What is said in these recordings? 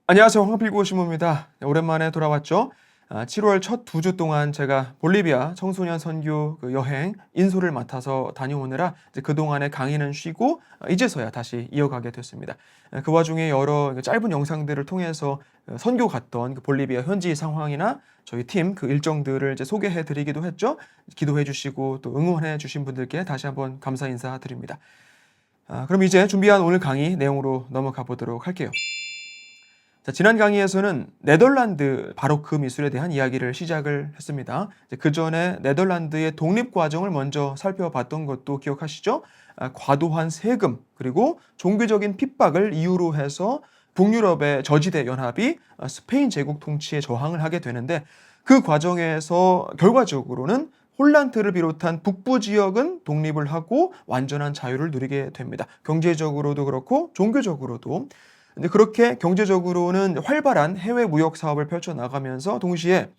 안녕하세요. 황필구 신부입니다. 오랜만에 돌아왔죠. 7월 첫 2주 동안 제가 볼리비아 청소년 선교 여행 인솔을 맡아서 다녀오느라 이제 그동안의 강의는 쉬고 이제서야 다시 이어가게 됐습니다. 그 와중에 여러 짧은 영상들을 통해서 선교 갔던 그 볼리비아 현지 상황이나 저희 팀 그 일정들을 이제 소개해 드리기도 했죠. 기도해 주시고 또 응원해 주신 분들께 다시 한번 감사 인사드립니다. 그럼 이제 준비한 오늘 강의 내용으로 넘어가 보도록 할게요. 자, 지난 강의에서는 네덜란드 바로크 미술에 대한 이야기를 시작을 했습니다. 그 전에 네덜란드의 독립 과정을 먼저 살펴봤던 것도 기억하시죠? 과도한 세금 그리고 종교적인 핍박을 이유로 해서 북유럽의 저지대 연합이 스페인 제국 통치에 저항을 하게 되는데 그 과정에서 결과적으로는 홀란드를 비롯한 북부 지역은 독립을 하고 완전한 자유를 누리게 됩니다. 경제적으로도 그렇고 종교적으로도. 근데 그렇게 경제적으로는 활발한 해외 무역 사업을 펼쳐나가면서 동시에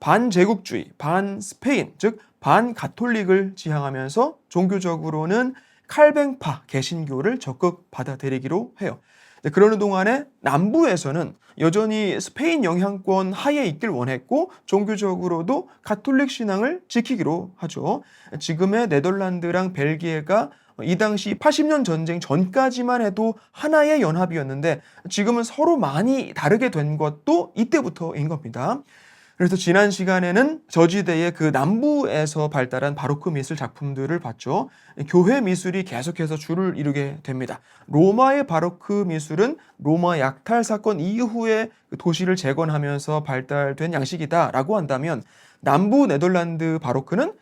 반제국주의, 반스페인, 즉 반가톨릭을 지향하면서 종교적으로는 칼뱅파 개신교를 적극 받아들이기로 해요. 그러는 동안에 남부에서는 여전히 스페인 영향권 하에 있길 원했고 종교적으로도 가톨릭 신앙을 지키기로 하죠. 지금의 네덜란드랑 벨기에가 이 당시 80년 전쟁 전까지만 해도 하나의 연합이었는데 지금은 서로 많이 다르게 된 것도 이때부터인 겁니다. 그래서 지난 시간에는 저지대의 그 남부에서 발달한 바로크 미술 작품들을 봤죠. 교회 미술이 계속해서 줄을 이루게 됩니다. 로마의 바로크 미술은 로마 약탈 사건 이후에 도시를 재건하면서 발달된 양식이다라고 한다면 남부 네덜란드 바로크는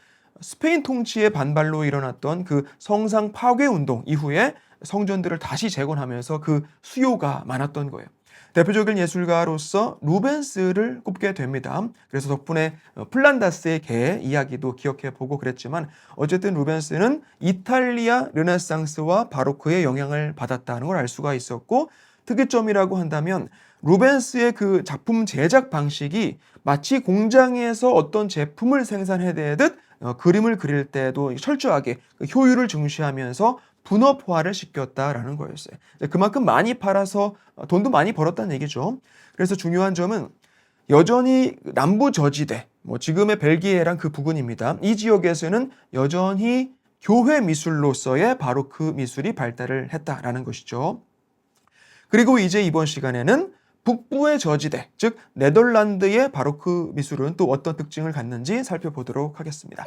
스페인 통치의 반발로 일어났던 그 성상 파괴 운동 이후에 성전들을 다시 재건하면서 그 수요가 많았던 거예요. 대표적인 예술가로서 루벤스를 꼽게 됩니다. 그래서 덕분에 플란다스의 개 이야기도 기억해보고 그랬지만 어쨌든 루벤스는 이탈리아 르네상스와 바로크의 영향을 받았다는 걸 알 수가 있었고 특이점이라고 한다면 루벤스의 그 작품 제작 방식이 마치 공장에서 어떤 제품을 생산해내듯 그림을 그릴 때도 철저하게 그 효율을 중시하면서 분업화를 시켰다라는 거였어요. 그만큼 많이 팔아서 돈도 많이 벌었다는 얘기죠. 그래서 중요한 점은 여전히 남부 저지대, 지금의 벨기에랑 그 부근입니다. 이 지역에서는 여전히 교회 미술로서의 바로크 미술이 발달을 했다라는 것이죠. 그리고 이제 이번 시간에는 북부의 저지대, 즉 네덜란드의 바로크 미술은 또 어떤 특징을 갖는지 살펴보도록 하겠습니다.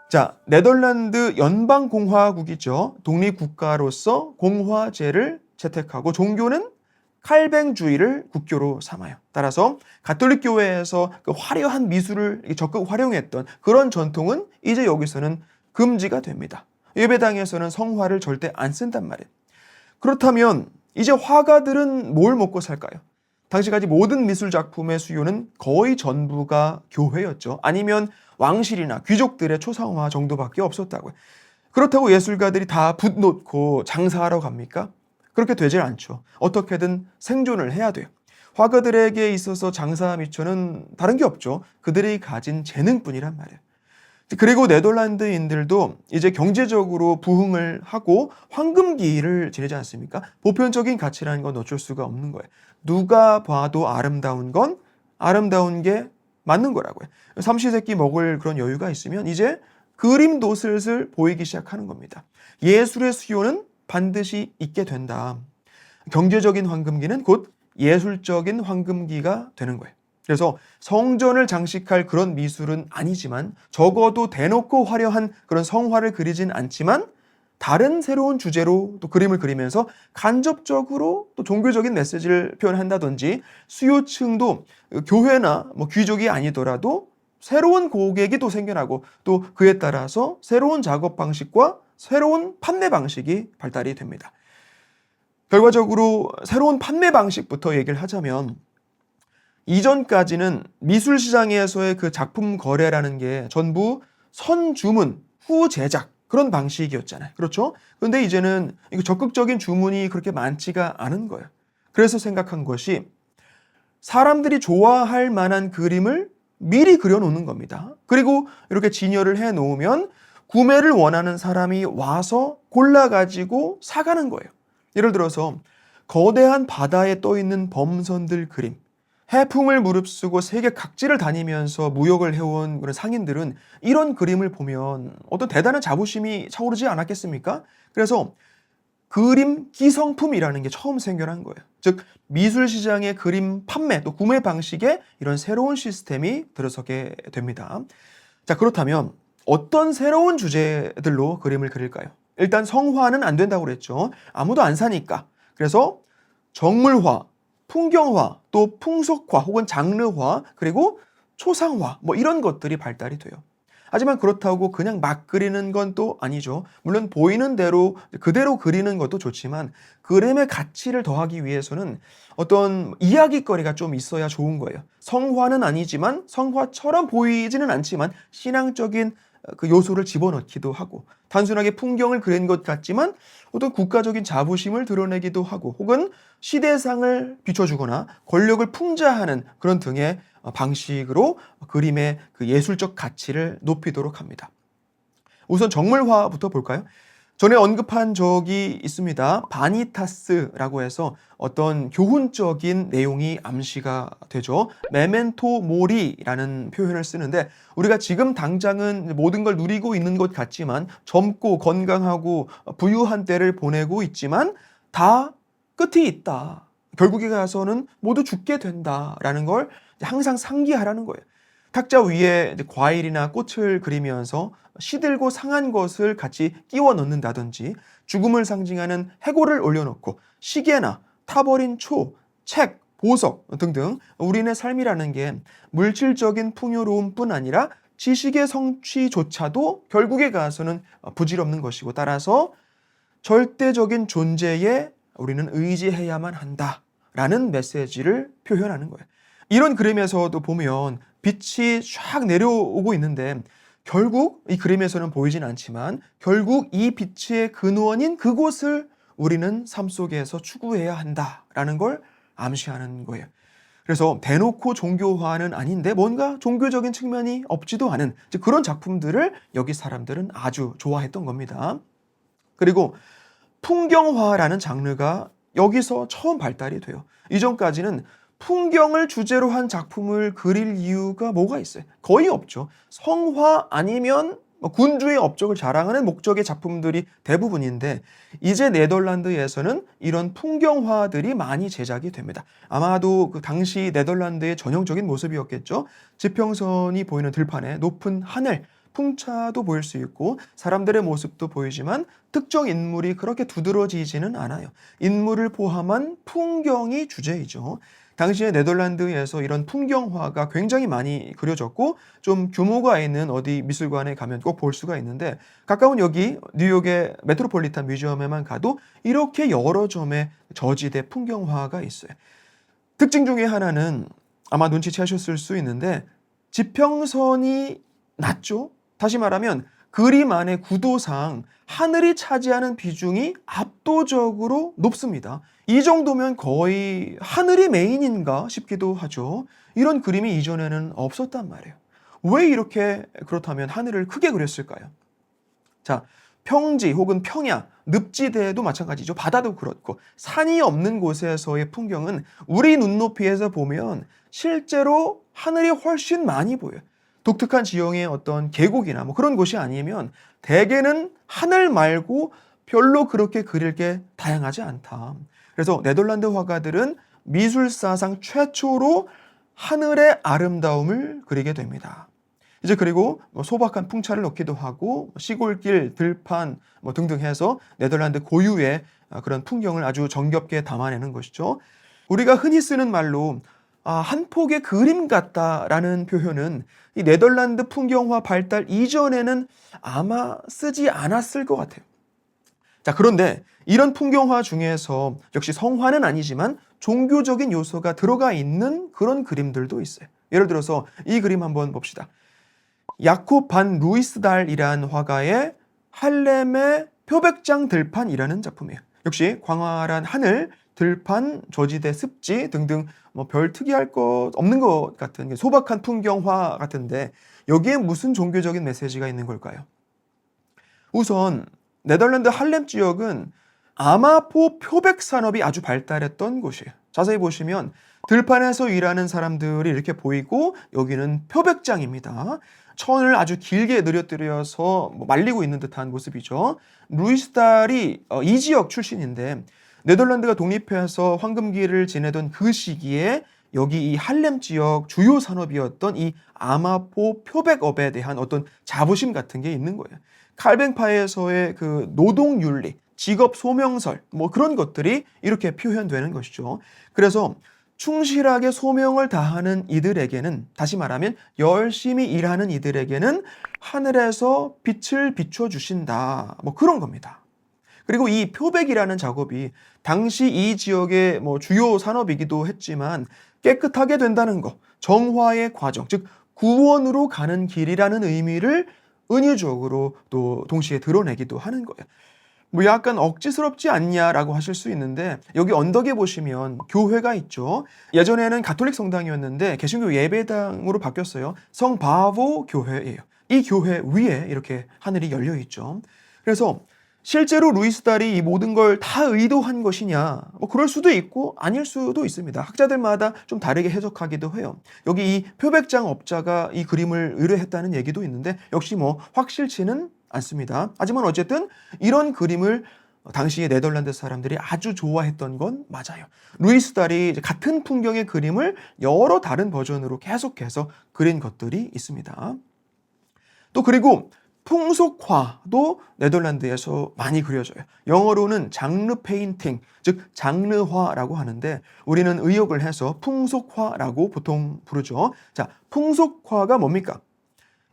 자, 네덜란드 연방공화국이죠. 독립국가로서 공화제를 채택하고 종교는 칼뱅주의를 국교로 삼아요. 따라서 가톨릭 교회에서 그 화려한 미술을 적극 활용했던 그런 전통은 이제 여기서는 금지가 됩니다. 예배당에서는 성화를 절대 안 쓴단 말이에요. 그렇다면 이제 화가들은 뭘 먹고 살까요? 당시까지 모든 미술 작품의 수요는 거의 전부가 교회였죠. 아니면 왕실이나 귀족들의 초상화 정도밖에 없었다고요. 그렇다고 예술가들이 다 붓 놓고 장사하러 갑니까? 그렇게 되질 않죠. 어떻게든 생존을 해야 돼요. 화가들에게 있어서 장사 미천은 다른 게 없죠. 그들이 가진 재능뿐이란 말이에요. 그리고 네덜란드인들도 이제 경제적으로 부흥을 하고 황금기를 지내지 않습니까? 보편적인 가치라는 건 어쩔 수가 없는 거예요. 누가 봐도 아름다운 건 아름다운 게 맞는 거라고요. 삼시세끼 먹을 그런 여유가 있으면 이제 그림도 슬슬 보이기 시작하는 겁니다. 예술의 수요는 반드시 있게 된다. 경제적인 황금기는 곧 예술적인 황금기가 되는 거예요. 그래서 성전을 장식할 그런 미술은 아니지만 적어도 대놓고 화려한 그런 성화를 그리진 않지만 다른 새로운 주제로 또 그림을 그리면서 간접적으로 또 종교적인 메시지를 표현한다든지 수요층도 교회나 귀족이 아니더라도 새로운 고객이 또 생겨나고 또 그에 따라서 새로운 작업 방식과 새로운 판매 방식이 발달이 됩니다. 결과적으로 새로운 판매 방식부터 얘기를 하자면 이전까지는 미술 시장에서의 그 작품 거래라는 게 전부 선주문, 후 제작 그런 방식이었잖아요. 그렇죠? 그런데 이제는 이거 적극적인 주문이 그렇게 많지가 않은 거예요. 그래서 생각한 것이 사람들이 좋아할 만한 그림을 미리 그려놓는 겁니다. 그리고 이렇게 진열을 해놓으면 구매를 원하는 사람이 와서 골라가지고 사가는 거예요. 예를 들어서 거대한 바다에 떠 있는 범선들 그림, 해풍을 무릅쓰고 세계 각지를 다니면서 무역을 해온 그런 상인들은 이런 그림을 보면 어떤 대단한 자부심이 차오르지 않았겠습니까? 그래서 그림 기성품이라는 게 처음 생겨난 거예요. 즉 미술 시장의 그림 판매 또 구매 방식에 이런 새로운 시스템이 들어서게 됩니다. 자, 그렇다면 어떤 새로운 주제들로 그림을 그릴까요? 일단 성화는 안 된다고 그랬죠. 아무도 안 사니까. 그래서 정물화, 풍경화, 또 풍속화 혹은 장르화, 그리고 초상화 뭐 이런 것들이 발달이 돼요. 하지만 그렇다고 그냥 막 그리는 건 또 아니죠. 물론 보이는 대로 그대로 그리는 것도 좋지만 그림의 가치를 더하기 위해서는 어떤 이야깃거리가 좀 있어야 좋은 거예요. 성화는 아니지만 성화처럼 보이지는 않지만 신앙적인 그 요소를 집어넣기도 하고 단순하게 풍경을 그린 것 같지만 어떤 국가적인 자부심을 드러내기도 하고 혹은 시대상을 비춰주거나 권력을 풍자하는 그런 등의 방식으로 그림의 그 예술적 가치를 높이도록 합니다. 우선 정물화부터 볼까요? 전에 언급한 적이 있습니다. 바니타스라고 해서 어떤 교훈적인 내용이 암시가 되죠. 메멘토 모리라는 표현을 쓰는데 우리가 지금 당장은 모든 걸 누리고 있는 것 같지만 젊고 건강하고 부유한 때를 보내고 있지만 다 끝이 있다. 결국에 가서는 모두 죽게 된다라는 걸 항상 상기하라는 거예요. 탁자 위에 과일이나 꽃을 그리면서 시들고 상한 것을 같이 끼워 넣는다든지 죽음을 상징하는 해골을 올려놓고 시계나 타버린 초, 책, 보석 등등 우리네 삶이라는 게 물질적인 풍요로움뿐 아니라 지식의 성취조차도 결국에 가서는 부질없는 것이고 따라서 절대적인 존재에 우리는 의지해야만 한다라는 메시지를 표현하는 거예요. 이런 그림에서도 보면 빛이 쫙 내려오고 있는데 결국 이 그림에서는 보이진 않지만 결국 이 빛의 근원인 그곳을 우리는 삶 속에서 추구해야 한다라는 걸 암시하는 거예요. 그래서 대놓고 종교화는 아닌데 뭔가 종교적인 측면이 없지도 않은 그런 작품들을 여기 사람들은 아주 좋아했던 겁니다. 그리고 풍경화라는 장르가 여기서 처음 발달이 돼요. 이전까지는 풍경을 주제로 한 작품을 그릴 이유가 뭐가 있어요? 거의 없죠. 성화 아니면 군주의 업적을 자랑하는 목적의 작품들이 대부분인데 이제 네덜란드에서는 이런 풍경화들이 많이 제작이 됩니다. 아마도 그 당시 네덜란드의 전형적인 모습이었겠죠. 지평선이 보이는 들판에 높은 하늘, 풍차도 보일 수 있고 사람들의 모습도 보이지만 특정 인물이 그렇게 두드러지지는 않아요. 인물을 포함한 풍경이 주제이죠. 당시에 네덜란드에서 이런 풍경화가 굉장히 많이 그려졌고 좀 규모가 있는 어디 미술관에 가면 꼭 볼 수가 있는데 가까운 여기 뉴욕의 메트로폴리탄 뮤지엄에만 가도 이렇게 여러 점의 저지대 풍경화가 있어요. 특징 중에 하나는 아마 눈치채셨을 수 있는데 지평선이 낮죠? 다시 말하면 그림 안의 구도상 하늘이 차지하는 비중이 압도적으로 높습니다. 이 정도면 거의 하늘이 메인인가 싶기도 하죠. 이런 그림이 이전에는 없었단 말이에요. 왜 이렇게 그렇다면 하늘을 크게 그렸을까요? 자, 평지 혹은 평야, 늪지대도 마찬가지죠. 바다도 그렇고 산이 없는 곳에서의 풍경은 우리 눈높이에서 보면 실제로 하늘이 훨씬 많이 보여요. 독특한 지형의 어떤 계곡이나 뭐 그런 곳이 아니면 대개는 하늘 말고 별로 그렇게 그릴 게 다양하지 않다. 그래서 네덜란드 화가들은 미술사상 최초로 하늘의 아름다움을 그리게 됩니다. 이제 그리고 소박한 풍차를 넣기도 하고 시골길, 들판 뭐 등등 해서 네덜란드 고유의 그런 풍경을 아주 정겹게 담아내는 것이죠. 우리가 흔히 쓰는 말로 한 폭의 그림 같다라는 표현은 이 네덜란드 풍경화 발달 이전에는 아마 쓰지 않았을 것 같아요. 자, 그런데 이런 풍경화 중에서 역시 성화는 아니지만 종교적인 요소가 들어가 있는 그런 그림들도 있어요. 예를 들어서 이 그림 한번 봅시다. 야콥 반 루이스달이란 화가의 할렘의 표백장 들판이라는 작품이에요. 역시 광활한 하늘, 들판, 저지대 습지 등등 뭐 별 특이할 것 없는 것 같은 소박한 풍경화 같은데 여기에 무슨 종교적인 메시지가 있는 걸까요? 우선 네덜란드 할렘 지역은 아마포 표백 산업이 아주 발달했던 곳이에요. 자세히 보시면 들판에서 일하는 사람들이 이렇게 보이고 여기는 표백장입니다. 천을 아주 길게 늘어뜨려서 말리고 있는 듯한 모습이죠. 루이스달이 이 지역 출신인데 네덜란드가 독립해서 황금기를 지내던 그 시기에 여기 이 할렘 지역 주요 산업이었던 이 아마포 표백업에 대한 어떤 자부심 같은 게 있는 거예요. 칼뱅파에서의 그 노동윤리, 직업 소명설 뭐 그런 것들이 이렇게 표현되는 것이죠. 그래서 충실하게 소명을 다하는 이들에게는, 다시 말하면 열심히 일하는 이들에게는 하늘에서 빛을 비춰주신다. 뭐 그런 겁니다. 그리고 이 표백이라는 작업이 당시 이 지역의 뭐 주요 산업이기도 했지만 깨끗하게 된다는 것, 정화의 과정, 즉 구원으로 가는 길이라는 의미를 은유적으로 또 동시에 드러내기도 하는 거예요. 뭐 약간 억지스럽지 않냐라고 하실 수 있는데 여기 언덕에 보시면 교회가 있죠. 예전에는 가톨릭 성당이었는데 개신교 예배당으로 바뀌었어요. 성바보 교회예요. 이 교회 위에 이렇게 하늘이 열려 있죠. 그래서 실제로 루이스달이 이 모든 걸 다 의도한 것이냐? 뭐 그럴 수도 있고 아닐 수도 있습니다. 학자들마다 좀 다르게 해석하기도 해요. 여기 이 표백장 업자가 이 그림을 의뢰했다는 얘기도 있는데 역시 뭐 확실치는 않습니다. 하지만 어쨌든 이런 그림을 당시의 네덜란드 사람들이 아주 좋아했던 건 맞아요. 루이스달이 같은 풍경의 그림을 여러 다른 버전으로 계속해서 그린 것들이 있습니다. 또 그리고 풍속화도 네덜란드에서 많이 그려져요. 영어로는 장르 페인팅, 즉 장르화라고 하는데 우리는 의역을 해서 풍속화라고 보통 부르죠. 자, 풍속화가 뭡니까?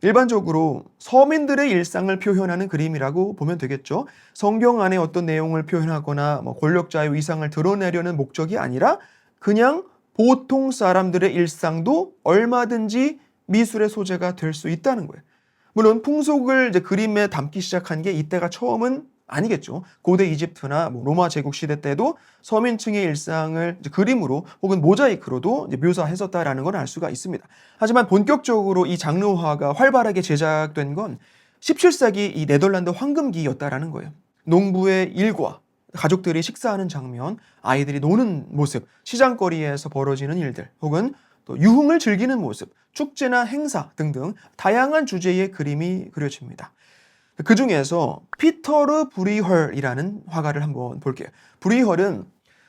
일반적으로 서민들의 일상을 표현하는 그림이라고 보면 되겠죠. 성경 안에 어떤 내용을 표현하거나 권력자의 위상을 드러내려는 목적이 아니라 그냥 보통 사람들의 일상도 얼마든지 미술의 소재가 될 수 있다는 거예요. 물론 풍속을 이제 그림에 담기 시작한 게 이때가 처음은 아니겠죠. 고대 이집트나 로마 제국 시대 때도 서민층의 일상을 이제 그림으로 혹은 모자이크로도 이제 묘사했었다라는 걸 알 수가 있습니다. 하지만 본격적으로 이 장르화가 활발하게 제작된 건 17세기 이 네덜란드 황금기였다라는 거예요. 농부의 일과 가족들이 식사하는 장면, 아이들이 노는 모습, 시장거리에서 벌어지는 일들, 혹은 또 유흥을 즐기는 모습, 축제나 행사 등등 다양한 주제의 그림이 그려집니다. 그 중에서 피터르 브리헐이라는 화가를 한번 볼게요. 브리헐은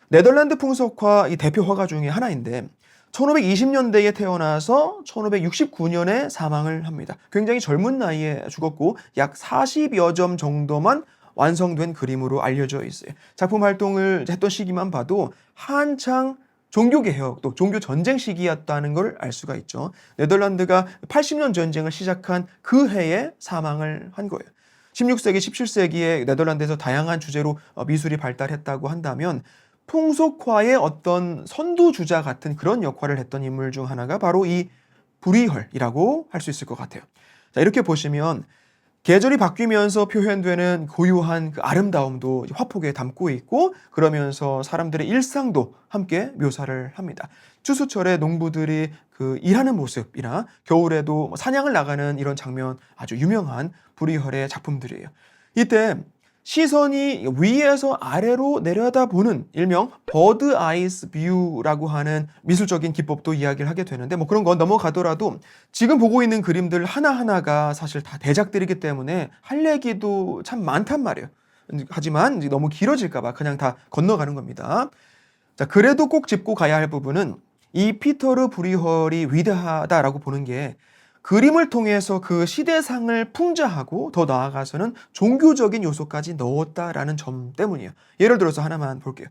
네덜란드 풍속화 이 대표 화가 중에 하나인데 1520년대에 태어나서 1569년에 사망을 합니다. 굉장히 젊은 나이에 죽었고 약 40여 점 정도만 완성된 그림으로 알려져 있어요. 작품 활동을 했던 시기만 봐도 한창 종교개혁 또 종교전쟁 시기였다는 걸 알 수가 있죠. 네덜란드가 80년 전쟁을 시작한 그 해에 사망을 한 거예요. 16세기, 17세기에 네덜란드에서 다양한 주제로 미술이 발달했다고 한다면 풍속화의 어떤 선두주자 같은 그런 역할을 했던 인물 중 하나가 바로 이 브리헐이라고 할 수 있을 것 같아요. 자, 이렇게 보시면 계절이 바뀌면서 표현되는 고유한 그 아름다움도 화폭에 담고 있고 그러면서 사람들의 일상도 함께 묘사를 합니다. 추수철에 농부들이 그 일하는 모습이나 겨울에도 사냥을 나가는 이런 장면 아주 유명한 브리헐의 작품들이에요. 이때 시선이 위에서 아래로 내려다보는 일명 버드 아이스 뷰라고 하는 미술적인 기법도 이야기를 하게 되는데 그런 건 넘어가더라도 지금 보고 있는 그림들 하나하나가 사실 다 대작들이기 때문에 할 얘기도 참 많단 말이에요. 하지만 너무 길어질까 봐 그냥 다 건너가는 겁니다. 자, 그래도 꼭 짚고 가야 할 부분은 이 피터르 브리헐이 위대하다라고 보는 게 그림을 통해서 그 시대상을 풍자하고 더 나아가서는 종교적인 요소까지 넣었다라는 점 때문이에요. 예를 들어서 하나만 볼게요.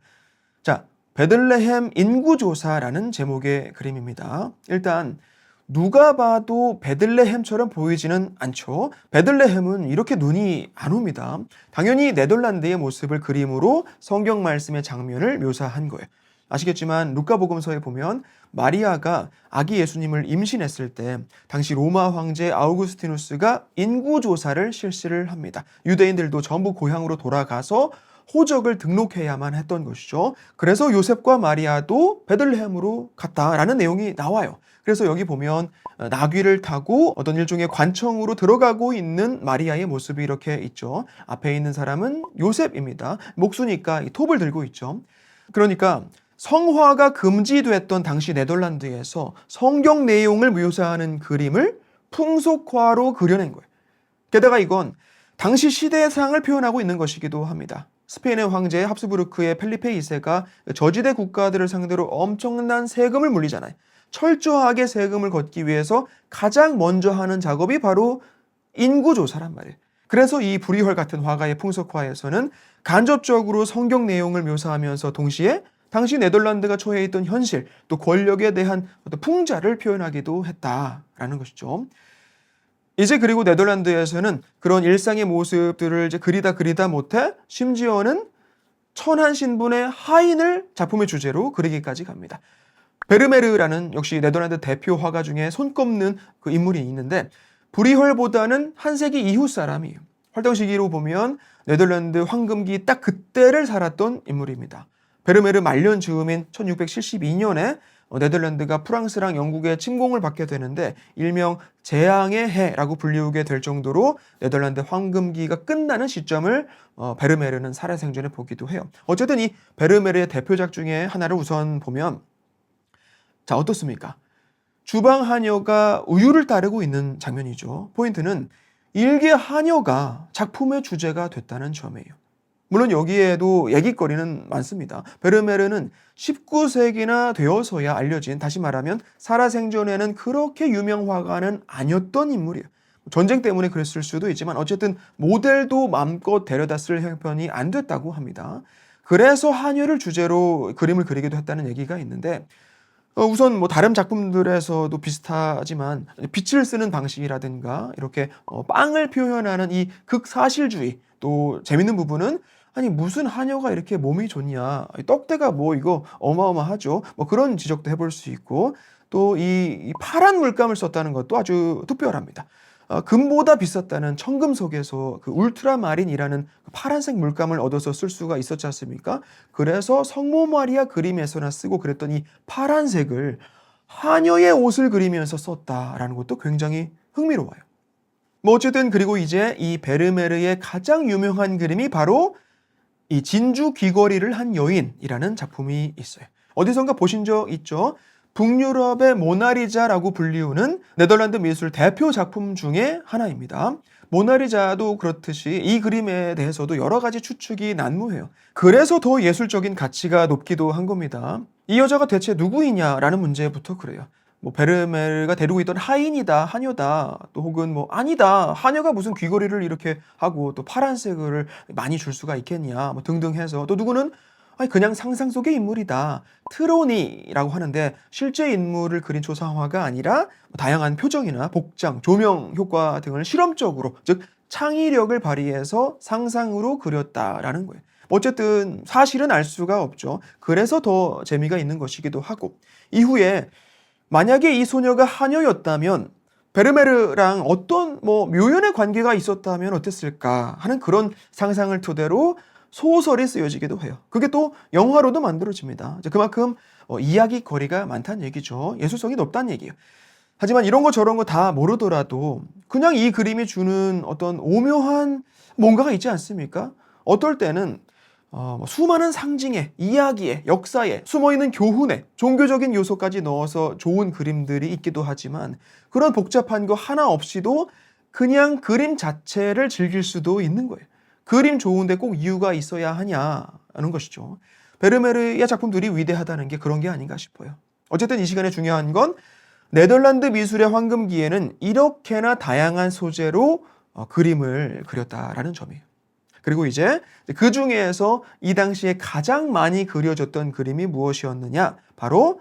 자, 베들레헴 인구조사라는 제목의 그림입니다. 일단 누가 봐도 베들레헴처럼 보이지는 않죠. 베들레헴은 이렇게 눈이 안 옵니다. 당연히 네덜란드의 모습을 그림으로 성경 말씀의 장면을 묘사한 거예요. 아시겠지만 루카복음서에 보면 마리아가 아기 예수님을 임신했을 때 당시 로마 황제 아우구스티누스가 인구조사를 실시를 합니다. 유대인들도 전부 고향으로 돌아가서 호적을 등록해야만 했던 것이죠. 그래서 요셉과 마리아도 베들레헴으로 갔다라는 내용이 나와요. 그래서 여기 보면 나귀를 타고 어떤 일종의 관청으로 들어가고 있는 마리아의 모습이 이렇게 있죠. 앞에 있는 사람은 요셉입니다. 목수니까 이 톱을 들고 있죠. 그러니까 성화가 금지됐던 당시 네덜란드에서 성경 내용을 묘사하는 그림을 풍속화로 그려낸 거예요. 게다가 이건 당시 시대상을 표현하고 있는 것이기도 합니다. 스페인의 황제 합스부르크의 펠리페 2세가 저지대 국가들을 상대로 엄청난 세금을 물리잖아요. 철저하게 세금을 걷기 위해서 가장 먼저 하는 작업이 바로 인구조사란 말이에요. 그래서 이 브리헐 같은 화가의 풍속화에서는 간접적으로 성경 내용을 묘사하면서 동시에 당시 네덜란드가 처해 있던 현실, 또 권력에 대한 어떤 풍자를 표현하기도 했다라는 것이죠. 이제 그리고 네덜란드에서는 그런 일상의 모습들을 이제 그리다 못해 심지어는 천한 신분의 하인을 작품의 주제로 그리기까지 갑니다. 베르메르라는 역시 네덜란드 대표 화가 중에 손꼽는 그 인물이 있는데 브리헐보다는 한 세기 이후 사람이에요. 활동 시기로 보면 네덜란드 황금기 딱 그때를 살았던 인물입니다. 베르메르 말년 즈음인 1672년에 네덜란드가 프랑스랑 영국의 침공을 받게 되는데 일명 재앙의 해라고 불리우게 될 정도로 네덜란드 황금기가 끝나는 시점을 베르메르는 살아생전에 보기도 해요. 어쨌든 이 베르메르의 대표작 중에 하나를 우선 보면 자, 어떻습니까? 주방 하녀가 우유를 따르고 있는 장면이죠. 포인트는 일개 하녀가 작품의 주제가 됐다는 점이에요. 물론 여기에도 얘기거리는 많습니다. 베르메르는 19세기나 되어서야 알려진, 다시 말하면 살아생전에는 그렇게 유명 화가는 아니었던 인물이에요. 전쟁 때문에 그랬을 수도 있지만 어쨌든 모델도 마음껏 데려다 쓸 형편이 안 됐다고 합니다. 그래서 하녀를 주제로 그림을 그리기도 했다는 얘기가 있는데 우선 뭐 다른 작품들에서도 비슷하지만 빛을 쓰는 방식이라든가 이렇게 빵을 표현하는 이 극사실주의, 또 재밌는 부분은 아니 무슨 하녀가 이렇게 몸이 좋냐, 떡대가 뭐 이거 어마어마하죠. 뭐 그런 지적도 해볼 수 있고 또 이 파란 물감을 썼다는 것도 아주 특별합니다. 금보다 비쌌다는 청금속에서 그 울트라마린이라는 파란색 물감을 얻어서 쓸 수가 있었지 않습니까? 그래서 성모 마리아 그림에서나 쓰고 그랬던 이 파란색을 하녀의 옷을 그리면서 썼다라는 것도 굉장히 흥미로워요. 뭐 어쨌든 그리고 이제 이 베르메르의 가장 유명한 그림이 바로 이 진주 귀걸이를 한 여인이라는 작품이 있어요. 어디선가 보신 적 있죠? 북유럽의 모나리자라고 불리우는 네덜란드 미술 대표 작품 중에 하나입니다. 모나리자도 그렇듯이 이 그림에 대해서도 여러 가지 추측이 난무해요. 그래서 더 예술적인 가치가 높기도 한 겁니다. 이 여자가 대체 누구이냐라는 문제부터 그래요. 뭐 베르메르가 데리고 있던 하인이다, 하녀다, 또 혹은 뭐 아니다, 하녀가 무슨 귀걸이를 이렇게 하고 또 파란색을 많이 줄 수가 있겠냐, 뭐 등등 해서 또 누구는 아니 그냥 상상 속의 인물이다, 트로니라고 하는데 실제 인물을 그린 초상화가 아니라 다양한 표정이나 복장, 조명 효과 등을 실험적으로, 즉 창의력을 발휘해서 상상으로 그렸다라는 거예요. 어쨌든 사실은 알 수가 없죠. 그래서 더 재미가 있는 것이기도 하고, 이후에 만약에 이 소녀가 하녀였다면 베르메르랑 어떤 뭐 묘연의 관계가 있었다면 어땠을까 하는 그런 상상을 토대로 소설이 쓰여지기도 해요. 그게 또 영화로도 만들어집니다. 그만큼 이야기 거리가 많다는 얘기죠. 예술성이 높다는 얘기예요. 하지만 이런 거 저런 거 다 모르더라도 그냥 이 그림이 주는 어떤 오묘한 뭔가가 있지 않습니까? 어떨 때는 수많은 상징에, 이야기에, 역사에, 숨어있는 교훈에, 종교적인 요소까지 넣어서 좋은 그림들이 있기도 하지만 그런 복잡한 거 하나 없이도 그냥 그림 자체를 즐길 수도 있는 거예요. 그림 좋은데 꼭 이유가 있어야 하냐는 것이죠. 베르메르의 작품들이 위대하다는 게 그런 게 아닌가 싶어요. 어쨌든 이 시간에 중요한 건 네덜란드 미술의 황금기에는 이렇게나 다양한 소재로 그림을 그렸다라는 점이에요. 그리고 이제 그 중에서 이 당시에 가장 많이 그려졌던 그림이 무엇이었느냐? 바로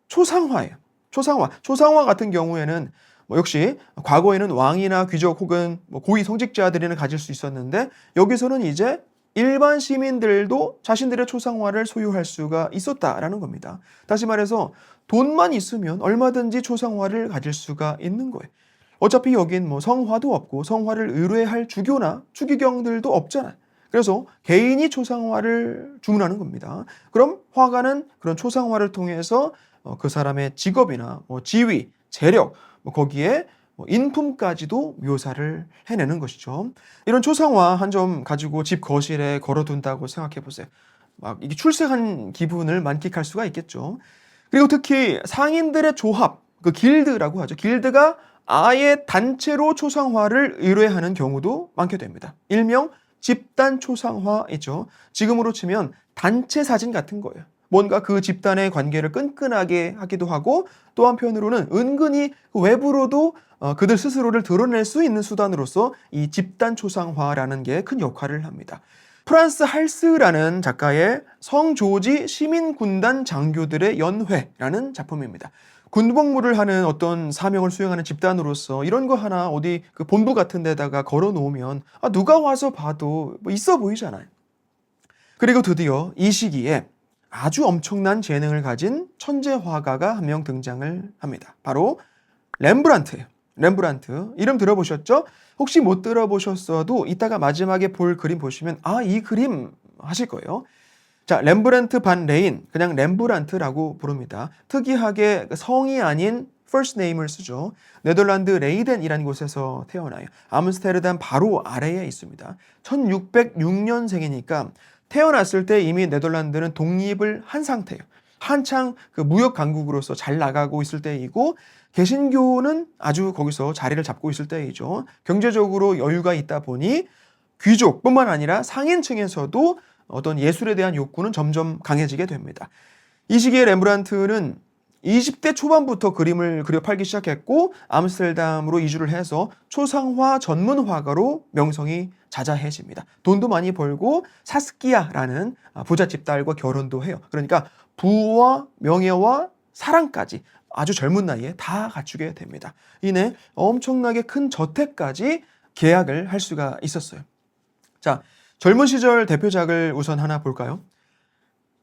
초상화예요. 초상화 같은 경우에는 역시 과거에는 왕이나 귀족 혹은 고위 성직자들이나 가질 수 있었는데 여기서는 이제 일반 시민들도 자신들의 초상화를 소유할 수가 있었다라는 겁니다. 다시 말해서 돈만 있으면 얼마든지 초상화를 가질 수가 있는 거예요. 어차피 여긴 뭐 성화도 없고 성화를 의뢰할 주교나 추기경들도 없잖아요. 그래서 개인이 초상화를 주문하는 겁니다. 그럼 화가는 그런 초상화를 통해서 그 사람의 직업이나 뭐 지위, 재력, 뭐 거기에 뭐 인품까지도 묘사를 해내는 것이죠. 이런 초상화 한 점 가지고 집 거실에 걸어둔다고 생각해 보세요. 막 이게 출세한 기분을 만끽할 수가 있겠죠. 그리고 특히 상인들의 조합, 그 길드라고 하죠. 길드가 아예 단체로 초상화를 의뢰하는 경우도 많게 됩니다. 일명 집단 초상화이죠. 지금으로 치면 단체 사진 같은 거예요. 뭔가 그 집단의 관계를 끈끈하게 하기도 하고 또 한편으로는 은근히 외부로도 그들 스스로를 드러낼 수 있는 수단으로서 이 집단 초상화라는 게 큰 역할을 합니다. 프란스 할스라는 작가의 성조지 시민군단 장교들의 연회라는 작품입니다. 군복무를 하는 어떤 사명을 수행하는 집단으로서 이런 거 하나 어디 그 본부 같은 데다가 걸어 놓으면 누가 와서 봐도 뭐 있어 보이잖아요. 그리고 드디어 이 시기에 아주 엄청난 재능을 가진 천재 화가가 한 명 등장을 합니다. 바로 렘브란트예요. 렘브란트. 이름 들어보셨죠? 혹시 못 들어보셨어도 이따가 마지막에 볼 그림 보시면 이 그림 하실 거예요. 자, 렘브란트 반 레인, 그냥 렘브란트라고 부릅니다. 특이하게 성이 아닌 first name을 쓰죠. 네덜란드 레이덴이라는 곳에서 태어나요. 암스테르담 바로 아래에 있습니다. 1606년생이니까 태어났을 때 이미 네덜란드는 독립을 한 상태예요. 한창 그 무역 강국으로서 잘 나가고 있을 때이고 개신교는 아주 거기서 자리를 잡고 있을 때이죠. 경제적으로 여유가 있다 보니 귀족뿐만 아니라 상인층에서도 어떤 예술에 대한 욕구는 점점 강해지게 됩니다. 이 시기에 렘브란트는 20대 초반부터 그림을 그려 팔기 시작했고 암스테르담으로 이주를 해서 초상화 전문 화가로 명성이 자자해집니다. 돈도 많이 벌고 사스키아라는 부잣집 딸과 결혼도 해요. 그러니까 부와 명예와 사랑까지 아주 젊은 나이에 다 갖추게 됩니다. 이내 엄청나게 큰 저택까지 계약을 할 수가 있었어요. 자, 젊은 시절 대표작을 우선 하나 볼까요?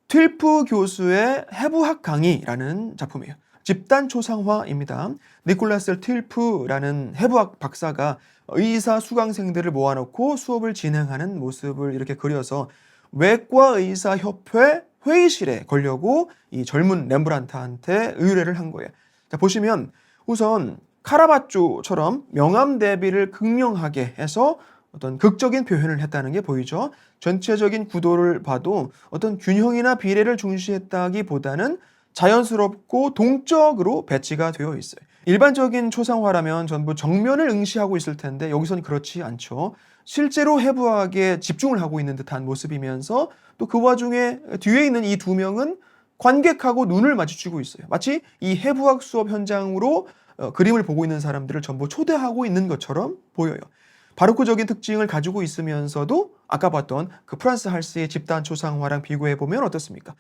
튠프 교수의 해부학 강의라는 작품이에요. 집단 초상화입니다. 니콜라스 튠프라는 해부학 박사가 의사 수강생들을 모아놓고 수업을 진행하는 모습을 이렇게 그려서 외과의사협회 회의실에 걸려고 이 젊은 렘브란트한테 의뢰를 한 거예요. 자, 보시면 우선 카라바초처럼 명암 대비를 극명하게 해서 어떤 극적인 표현을 했다는 게 보이죠. 전체적인 구도를 봐도 어떤 균형이나 비례를 중시했다기보다는 자연스럽고 동적으로 배치가 되어 있어요. 일반적인 초상화라면 전부 정면을 응시하고 있을 텐데 여기서는 그렇지 않죠. 실제로 해부학에 집중을 하고 있는 듯한 모습이면서 또 그 와중에 뒤에 있는 이 두 명은 관객하고 눈을 마주치고 있어요. 마치 이 해부학 수업 현장으로 그림을 보고 있는 사람들을 전부 초대하고 있는 것처럼 보여요. 바로크적인 특징을 가지고 있으면서도 아까 봤던 그 프란스 할스의 집단 초상화랑 비교해보면 어떻습니까?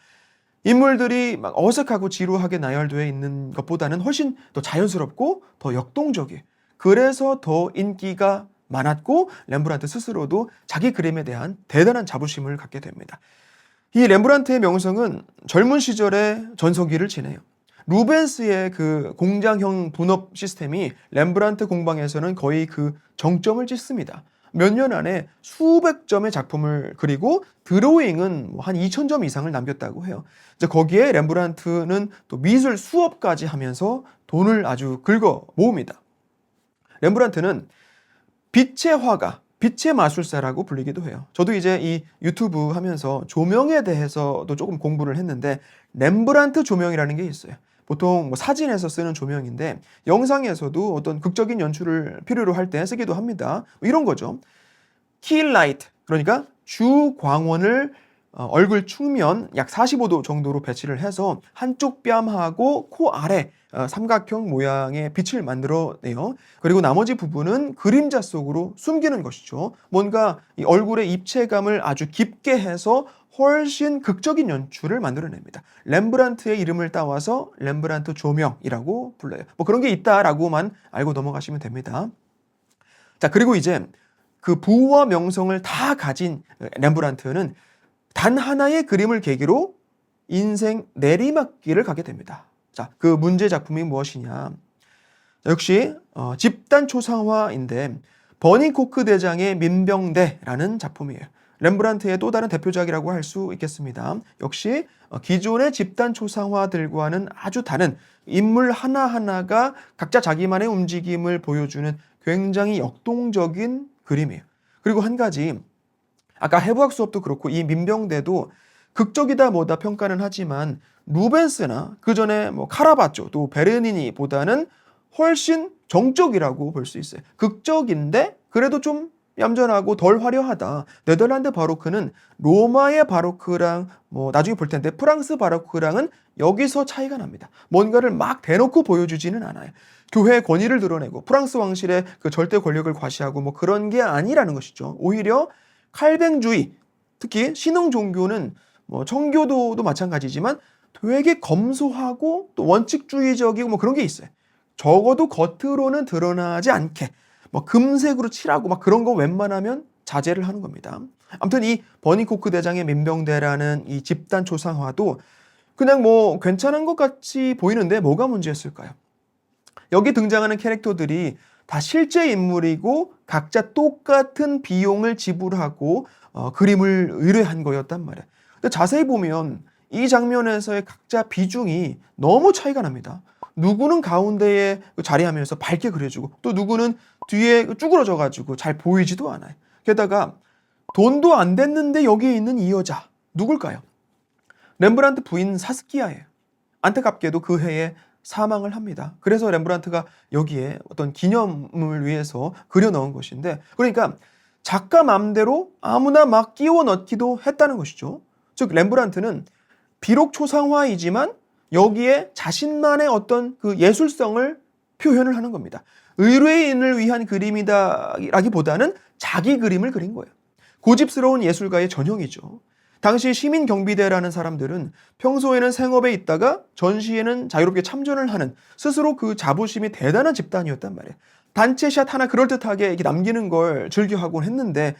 인물들이 막 어색하고 지루하게 나열되어 있는 것보다는 훨씬 더 자연스럽고 더 역동적이에요. 그래서 더 인기가 많았고 렘브란트 스스로도 자기 그림에 대한 대단한 자부심을 갖게 됩니다. 이 렘브란트의 명성은 젊은 시절에 전성기를 지내요. 루벤스의 그 공장형 분업 시스템이 렘브란트 공방에서는 거의 그 정점을 찍습니다. 몇 년 안에 수백 점의 작품을 그리고 드로잉은 한 2,000점 이상을 남겼다고 해요. 이제 거기에 렘브란트는 또 미술 수업까지 하면서 돈을 아주 긁어 모읍니다. 렘브란트는 빛의 화가, 빛의 마술사라고 불리기도 해요. 저도 이제 이 유튜브 하면서 조명에 대해서도 조금 공부를 했는데 렘브란트 조명이라는 게 있어요. 보통 뭐 사진에서 쓰는 조명인데 영상에서도 어떤 극적인 연출을 필요로 할 때 쓰기도 합니다. 뭐 이런 거죠. 킬라이트, 그러니까 주광원을 얼굴 측면 약 45도 정도로 배치를 해서 한쪽 뺨하고 코 아래 삼각형 모양의 빛을 만들어내요. 그리고 나머지 부분은 그림자 속으로 숨기는 것이죠. 뭔가 이 얼굴의 입체감을 아주 깊게 해서 훨씬 극적인 연출을 만들어냅니다. 렘브란트의 이름을 따와서 렘브란트 조명이라고 불러요. 뭐 그런 게 있다라고만 알고 넘어가시면 됩니다. 자, 그리고 이제 그 부와 명성을 다 가진 렘브란트는 단 하나의 그림을 계기로 인생 내리막길을 가게 됩니다. 자, 그 문제 작품이 무엇이냐? 자, 역시 집단 초상화인데 버니 코크 대장의 민병대라는 작품이에요. 렘브란트의 또 다른 대표작이라고 할 수 있겠습니다. 역시 기존의 집단 초상화들과는 아주 다른 인물 하나하나가 각자 자기만의 움직임을 보여주는 굉장히 역동적인 그림이에요. 그리고 한 가지, 아까 해부학 수업도 그렇고 이 민병대도 극적이다 뭐다 평가는 하지만 루벤스나 그 전에 뭐 카라바조 또 베르니니보다는 훨씬 정적이라고 볼 수 있어요. 극적인데 그래도 좀 얌전하고 덜 화려하다. 네덜란드 바로크는 로마의 바로크랑 뭐 나중에 볼 텐데 프랑스 바로크랑은 여기서 차이가 납니다. 뭔가를 막 대놓고 보여주지는 않아요. 교회의 권위를 드러내고 프랑스 왕실의 그 절대 권력을 과시하고 뭐 그런 게 아니라는 것이죠. 오히려 칼뱅주의, 특히 신흥 종교는 뭐 청교도도 마찬가지지만 되게 검소하고 또 원칙주의적이고 뭐 그런 게 있어요. 적어도 겉으로는 드러나지 않게 뭐 금색으로 칠하고 막 그런 거 웬만하면 자제를 하는 겁니다. 아무튼 이 버니코크 대장의 민병대라는 이 집단 초상화도 그냥 뭐 괜찮은 것 같이 보이는데 뭐가 문제였을까요? 여기 등장하는 캐릭터들이 다 실제 인물이고 각자 똑같은 비용을 지불하고 그림을 의뢰한 거였단 말이에요. 근데 자세히 보면 이 장면에서의 각자 비중이 너무 차이가 납니다. 누구는 가운데에 자리하면서 밝게 그려주고 또 누구는 뒤에 쭈그러져가지고 잘 보이지도 않아요. 게다가 돈도 안 됐는데 여기에 있는 이 여자 누굴까요? 렘브란트 부인 사스키아예요. 안타깝게도 그 해에 사망을 합니다. 그래서 렘브란트가 여기에 어떤 기념을 위해서 그려 넣은 것인데, 그러니까 작가 맘대로 아무나 막 끼워 넣기도 했다는 것이죠. 즉 렘브란트는 비록 초상화이지만 여기에 자신만의 어떤 그 예술성을 표현을 하는 겁니다. 의뢰인을 위한 그림이다라기보다는 자기 그림을 그린 거예요. 고집스러운 예술가의 전형이죠. 당시 시민경비대라는 사람들은 평소에는 생업에 있다가 전시에는 자유롭게 참전을 하는 스스로 그 자부심이 대단한 집단이었단 말이에요. 단체샷 하나 그럴듯하게 이렇게 남기는 걸 즐겨하곤 했는데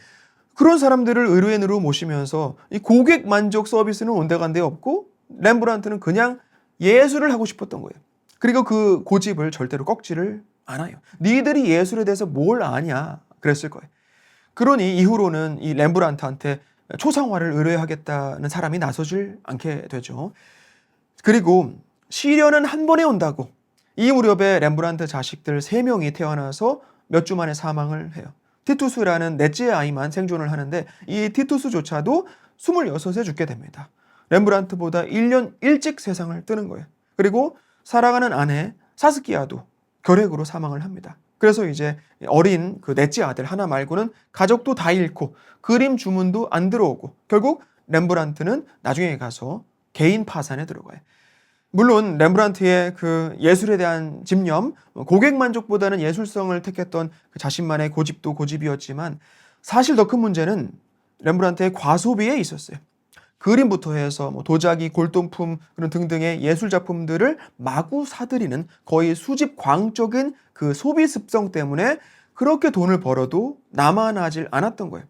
그런 사람들을 의뢰인으로 모시면서 이 고객 만족 서비스는 온데간데 없고 렘브란트는 그냥 예술을 하고 싶었던 거예요. 그리고 그 고집을 절대로 꺾지를 않아요. 니들이 예술에 대해서 뭘 아냐 그랬을 거예요. 그러니 이후로는 이 렘브란트한테 초상화를 의뢰하겠다는 사람이 나서질 않게 되죠. 그리고 시련은 한 번에 온다고 이 무렵에 렘브란트 자식들 3명이 태어나서 몇 주 만에 사망을 해요. 티투스라는 넷째 아이만 생존을 하는데 이 티투스조차도 26에 죽게 됩니다. 렘브란트보다 1년 일찍 세상을 뜨는 거예요. 그리고 사랑하는 아내 사스키아도 결핵으로 사망을 합니다. 그래서 이제 어린 그 넷째 아들 하나 말고는 가족도 다 잃고 그림 주문도 안 들어오고 결국 렘브란트는 나중에 가서 개인 파산에 들어가요. 물론 렘브란트의 그 예술에 대한 집념, 고객 만족보다는 예술성을 택했던 그 자신만의 고집도 고집이었지만 사실 더 큰 문제는 렘브란트의 과소비에 있었어요. 그림부터 해서 뭐 도자기, 골동품 그런 등등의 예술 작품들을 마구 사들이는 거의 수집광적인 그 소비 습성 때문에 그렇게 돈을 벌어도 남아나질 않았던 거예요.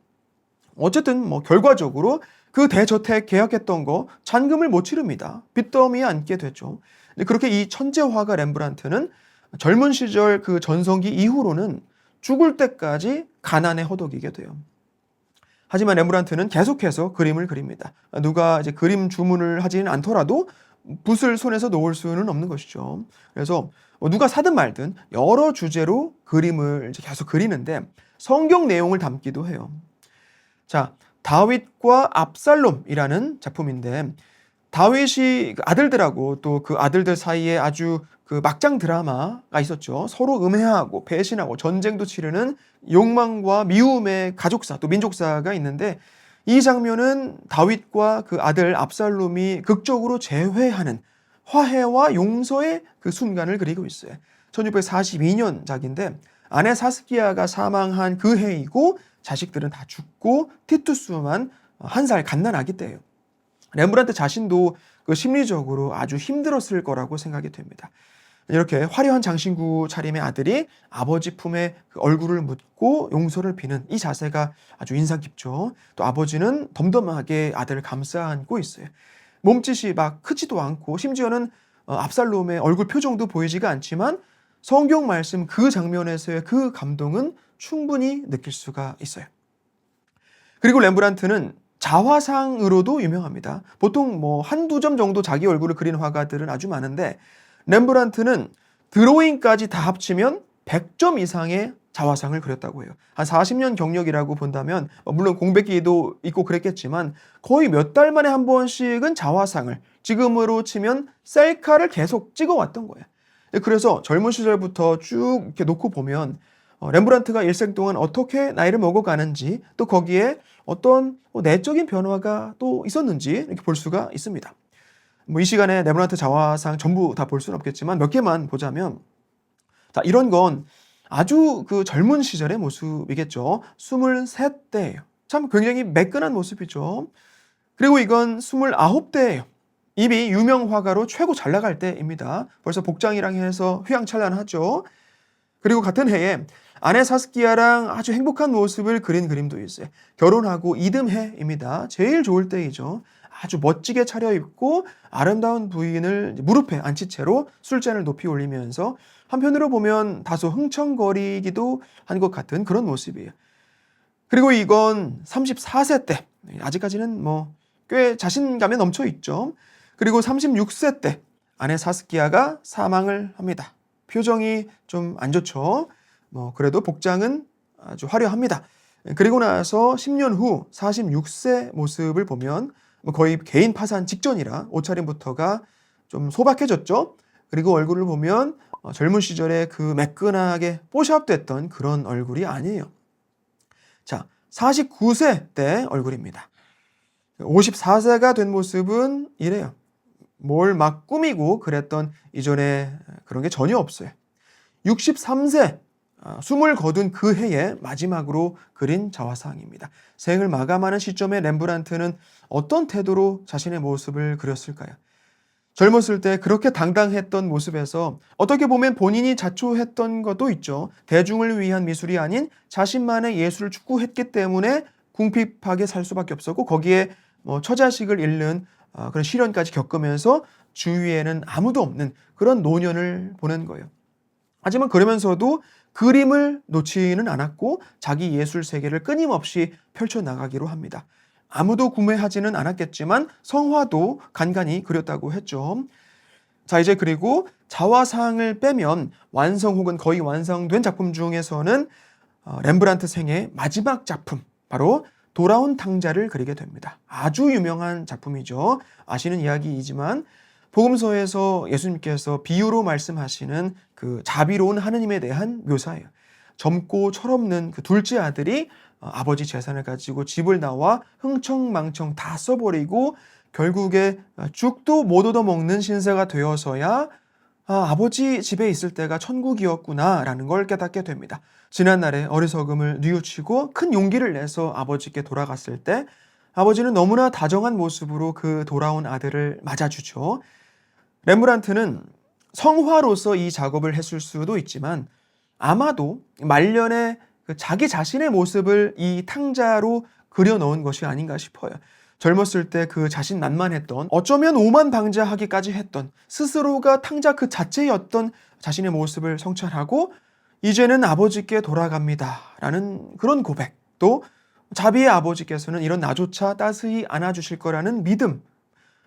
어쨌든 뭐 결과적으로 그 대저택 계약했던 거 잔금을 못 치릅니다. 빚더미에 앉게 됐죠. 그렇게 이 천재화가 렘브란트는 젊은 시절 그 전성기 이후로는 죽을 때까지 가난에 허덕이게 돼요. 하지만 렘브란트는 계속해서 그림을 그립니다. 누가 이제 그림 주문을 하지는 않더라도 붓을 손에서 놓을 수는 없는 것이죠. 그래서 누가 사든 말든 여러 주제로 그림을 이제 계속 그리는데 성경 내용을 담기도 해요. 자, 다윗과 압살롬이라는 작품인데 다윗이 아들들하고 또 그 아들들 사이에 아주 그 막장 드라마가 있었죠. 서로 음해하고 배신하고 전쟁도 치르는 욕망과 미움의 가족사 또 민족사가 있는데 이 장면은 다윗과 그 아들 압살롬이 극적으로 재회하는 화해와 용서의 그 순간을 그리고 있어요. 1642년작인데 아내 사스키아가 사망한 그 해이고 자식들은 다 죽고 티투스만 1살 갓난아기 때예요. 렘브란트 자신도 그 심리적으로 아주 힘들었을 거라고 생각이 됩니다. 이렇게 화려한 장신구 차림의 아들이 아버지 품에 그 얼굴을 묻고 용서를 비는 이 자세가 아주 인상 깊죠. 또 아버지는 덤덤하게 아들을 감싸 안고 있어요. 몸짓이 막 크지도 않고 심지어는 압살롬의 얼굴 표정도 보이지가 않지만 성경 말씀 그 장면에서의 그 감동은 충분히 느낄 수가 있어요. 그리고 렘브란트는 자화상으로도 유명합니다. 보통 뭐 한두 점 정도 자기 얼굴을 그린 화가들은 아주 많은데 렘브란트는 드로잉까지 다 합치면 100점 이상의 자화상을 그렸다고 해요. 한 40년 경력이라고 본다면 물론 공백기도 있고 그랬겠지만 거의 몇 달 만에 한 번씩은 자화상을 지금으로 치면 셀카를 계속 찍어왔던 거예요. 그래서 젊은 시절부터 쭉 이렇게 놓고 보면 렘브란트가 일생 동안 어떻게 나이를 먹어가는지 또 거기에 어떤 내적인 변화가 또 있었는지 이렇게 볼 수가 있습니다. 뭐 이 시간에 렘브란트 자화상 전부 다 볼 수는 없겠지만 몇 개만 보자면 자, 이런 건 아주 그 젊은 시절의 모습이겠죠. 23대예요. 참 굉장히 매끈한 모습이죠. 그리고 이건 29대예요. 이미 유명 화가로 최고 잘 나갈 때입니다. 벌써 복장이랑 해서 휘황찬란하죠. 그리고 같은 해에 아내 사스키아랑 아주 행복한 모습을 그린 그림도 있어요. 결혼하고 이듬해입니다. 제일 좋을 때이죠. 아주 멋지게 차려입고 아름다운 부인을 무릎에 앉힌 채로 술잔을 높이 올리면서 한편으로 보면 다소 흥청거리기도 한 것 같은 그런 모습이에요. 그리고 이건 34세 때, 아직까지는 뭐 꽤 자신감에 넘쳐 있죠. 그리고 36세 때 아내 사스키아가 사망을 합니다. 표정이 좀 안 좋죠. 뭐 그래도 복장은 아주 화려합니다. 그리고 나서 10년 후 46세 모습을 보면 거의 개인 파산 직전이라 옷차림부터가 좀 소박해졌죠. 그리고 얼굴을 보면 젊은 시절에 그 매끈하게 뽀샵됐던 그런 얼굴이 아니에요. 자, 49세 때 얼굴입니다. 54세가 된 모습은 이래요. 뭘 막 꾸미고 그랬던 이전에 그런 게 전혀 없어요. 63세, 숨을 거둔 그 해에 마지막으로 그린 자화상입니다. 생을 마감하는 시점에 렘브란트는 어떤 태도로 자신의 모습을 그렸을까요? 젊었을 때 그렇게 당당했던 모습에서 어떻게 보면 본인이 자초했던 것도 있죠. 대중을 위한 미술이 아닌 자신만의 예술을 추구했기 때문에 궁핍하게 살 수밖에 없었고 거기에 뭐 처자식을 잃는 그런 시련까지 겪으면서 주위에는 아무도 없는 그런 노년을 보낸 거예요. 하지만 그러면서도 그림을 놓지는 않았고 자기 예술 세계를 끊임없이 펼쳐나가기로 합니다. 아무도 구매하지는 않았겠지만 성화도 간간히 그렸다고 했죠. 자, 이제 그리고 자화상을 빼면 완성 혹은 거의 완성된 작품 중에서는 렘브란트 생애 마지막 작품, 바로 돌아온 탕자를 그리게 됩니다. 아주 유명한 작품이죠. 아시는 이야기이지만 복음서에서 예수님께서 비유로 말씀하시는 그 자비로운 하느님에 대한 묘사예요. 젊고 철없는 그 둘째 아들이 아버지 재산을 가지고 집을 나와 흥청망청 다 써버리고 결국에 죽도 못 얻어먹는 신세가 되어서야 아버지 집에 있을 때가 천국이었구나라는 걸 깨닫게 됩니다. 지난날에 어리석음을 뉘우치고 큰 용기를 내서 아버지께 돌아갔을 때 아버지는 너무나 다정한 모습으로 그 돌아온 아들을 맞아주죠. 렘브란트는 성화로서 이 작업을 했을 수도 있지만 아마도 말년에 자기 자신의 모습을 이 탕자로 그려넣은 것이 아닌가 싶어요. 젊었을 때 그 자신만만했던, 어쩌면 오만방자하기까지 했던, 스스로가 탕자 그 자체였던 자신의 모습을 성찰하고 이제는 아버지께 돌아갑니다 라는 그런 고백, 또 자비의 아버지께서는 이런 나조차 따스히 안아주실 거라는 믿음,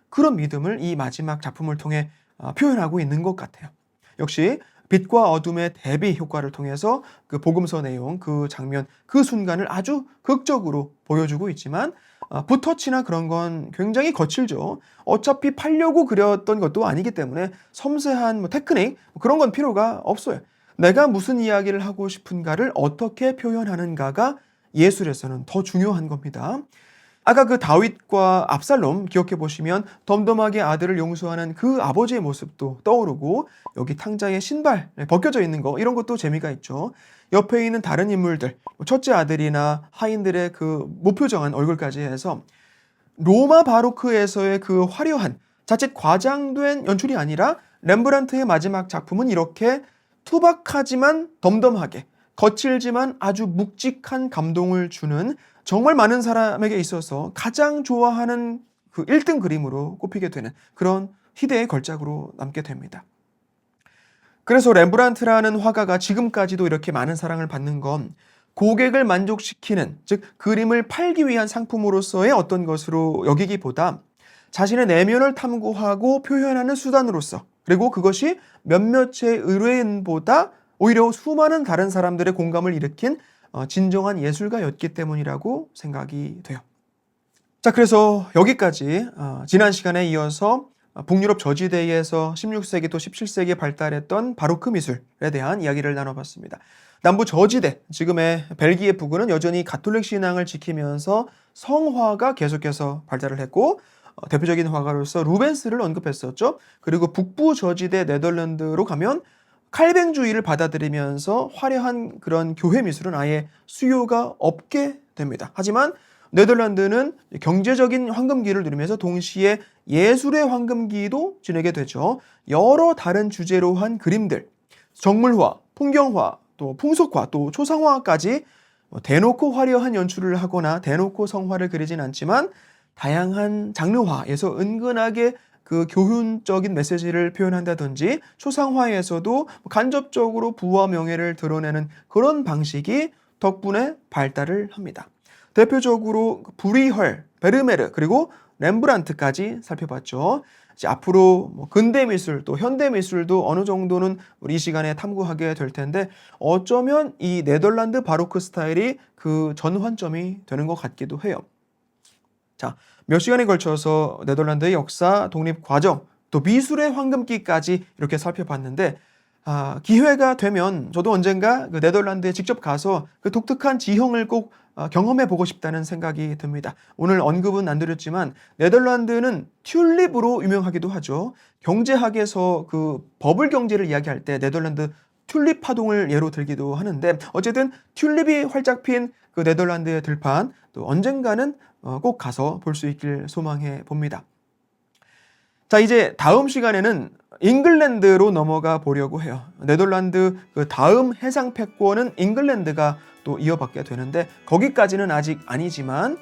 그런 믿음을 이 마지막 작품을 통해 표현하고 있는 것 같아요. 역시 빛과 어둠의 대비 효과를 통해서 그 복음서 내용, 그 장면, 그 순간을 아주 극적으로 보여주고 있지만 붓터치나 그런 건 굉장히 거칠죠. 어차피 팔려고 그렸던 것도 아니기 때문에 섬세한 테크닉 그런 건 필요가 없어요. 내가 무슨 이야기를 하고 싶은가를 어떻게 표현하는가가 예술에서는 더 중요한 겁니다. 아까 그 다윗과 압살롬 기억해 보시면 덤덤하게 아들을 용서하는 그 아버지의 모습도 떠오르고 여기 탕자의 신발 벗겨져 있는 거 이런 것도 재미가 있죠. 옆에 있는 다른 인물들, 첫째 아들이나 하인들의 그 무표정한 얼굴까지 해서 로마 바로크에서의 그 화려한 자칫 과장된 연출이 아니라 렘브란트의 마지막 작품은 이렇게 투박하지만 덤덤하게, 거칠지만 아주 묵직한 감동을 주는 정말 많은 사람에게 있어서 가장 좋아하는 그 1등 그림으로 꼽히게 되는 그런 희대의 걸작으로 남게 됩니다. 그래서 렘브란트라는 화가가 지금까지도 이렇게 많은 사랑을 받는 건 고객을 만족시키는, 즉 그림을 팔기 위한 상품으로서의 어떤 것으로 여기기보다 자신의 내면을 탐구하고 표현하는 수단으로서, 그리고 그것이 몇몇의 의뢰인보다 오히려 수많은 다른 사람들의 공감을 일으킨 진정한 예술가였기 때문이라고 생각이 돼요. 자, 그래서 여기까지 지난 시간에 이어서 북유럽 저지대에서 16세기 또 17세기에 발달했던 바로크 미술에 대한 이야기를 나눠봤습니다. 남부 저지대, 지금의 벨기에 부근은 여전히 가톨릭 신앙을 지키면서 성화가 계속해서 발달을 했고, 대표적인 화가로서 루벤스를 언급했었죠. 그리고 북부 저지대 네덜란드로 가면 칼뱅주의를 받아들이면서 화려한 그런 교회 미술은 아예 수요가 없게 됩니다. 하지만 네덜란드는 경제적인 황금기를 누리면서 동시에 예술의 황금기도 지내게 되죠. 여러 다른 주제로 한 그림들, 정물화, 풍경화, 또 풍속화, 또 초상화까지 대놓고 화려한 연출을 하거나 대놓고 성화를 그리진 않지만 다양한 장르화에서 은근하게 그 교훈적인 메시지를 표현한다든지 초상화에서도 간접적으로 부와 명예를 드러내는 그런 방식이 덕분에 발달을 합니다. 대표적으로 브리헐, 베르메르, 그리고 렘브란트까지 살펴봤죠. 이제 앞으로 근대 미술 또 현대 미술도 어느 정도는 우리 이 시간에 탐구하게 될 텐데 어쩌면 이 네덜란드 바로크 스타일이 그 전환점이 되는 것 같기도 해요. 자, 몇 시간에 걸쳐서 네덜란드의 역사, 독립 과정, 또 미술의 황금기까지 이렇게 살펴봤는데 기회가 되면 저도 언젠가 그 네덜란드에 직접 가서 그 독특한 지형을 꼭 경험해 보고 싶다는 생각이 듭니다. 오늘 언급은 안 드렸지만 네덜란드는 튤립으로 유명하기도 하죠. 경제학에서 그 버블 경제를 이야기할 때 네덜란드 튤립 파동을 예로 들기도 하는데 어쨌든 튤립이 활짝 핀 그 네덜란드의 들판 또 언젠가는 꼭 가서 볼 수 있길 소망해 봅니다. 자, 이제 다음 시간에는 잉글랜드로 넘어가 보려고 해요. 네덜란드 그 다음 해상 패권은 잉글랜드가 또 이어받게 되는데 거기까지는 아직 아니지만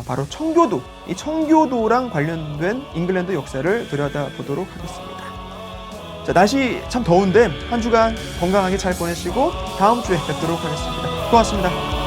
바로 청교도, 이 청교도랑 관련된 잉글랜드 역사를 들여다보도록 하겠습니다. 자, 날씨 참 더운데 한 주간 건강하게 잘 보내시고 다음 주에 뵙도록 하겠습니다. 고맙습니다.